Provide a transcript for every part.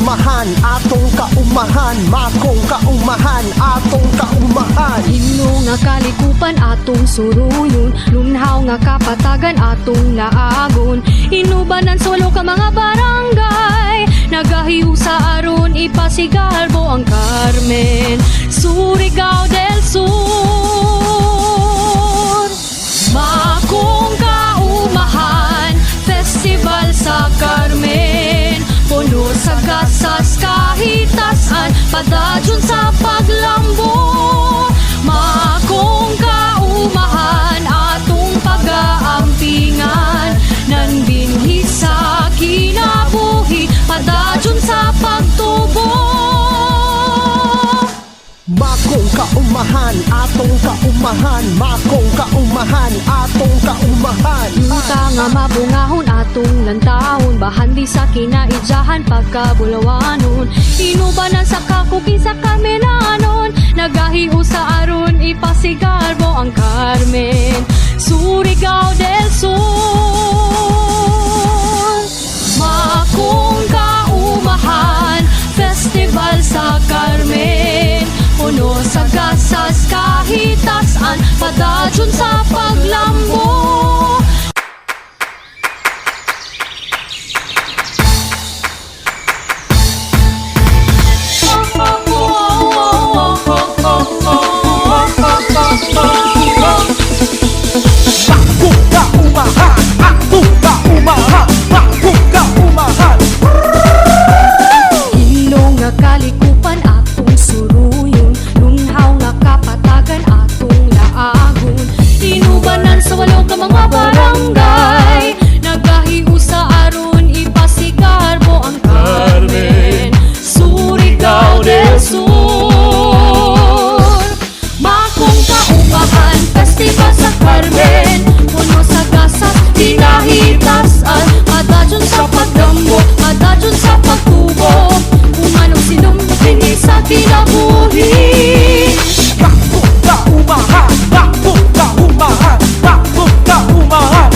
kaumahan, atong kaumahan, makong kaumahan, atong kaumahan. Himno nga kalikupan atong suruyon, lunhaw nga kapatagan atong laagon. Inubanan sa walo ka mga barangay, nagahiusa aron ipasigalbo ang Carmen, Surigao del Sur. Makong kaumahan, festival sa Carmen, puno sa gasas kahitasan, padadyon sa paglambo. Makong kaumahan, atong pag-aampingan, nan binhi sa kinabuhi, padadyon sa pagtubo. Makong kaumahan, atong kaumahan, makong kaumahan, atong kaumahan. Yuta nga mabungahon atong lantawon, bahandi sa kinaidyahan pagkabulawanon. Inubanan sa kakupi sa kaminanon, nagahiusa aron ipasigalbo ang Carmen, Surigao del Sur. Makong kaumahan, festival sa Carmen, puno sa gasas kahitasan, padadyon sa paglambo. Makong kaumahan, atong kaumahan, makong kaumahan. Himno nga kalikupan atong suruyon, lunhaw nga kapatagan atong laagon. Inubanan sa walo ka mga barangay, nagahiusa aron ipasigarbo ang Carmen, Surigao del Sur. Makong kaumahan, festival sa Carmen, puno sa gasas, kinahitasan, padadyon sa pagdambo, padadyon sa pagtubo. Kung anong sinumpini sa kinabuhi, Makong kaumahan, makong kaumahan, makong kaumahan.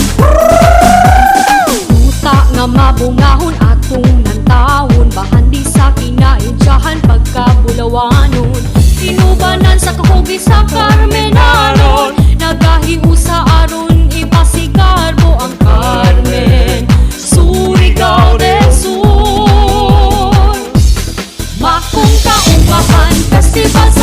uta nga mabungahon atong nantawon, bahandi sa kinaidyahan pagkabulawanon. Inubanan sa kakugi sa Carmenanon, nagahiusa aron ipasigarbo ang Carmen, Surigao del Sur. Makong kaumahan, festival sa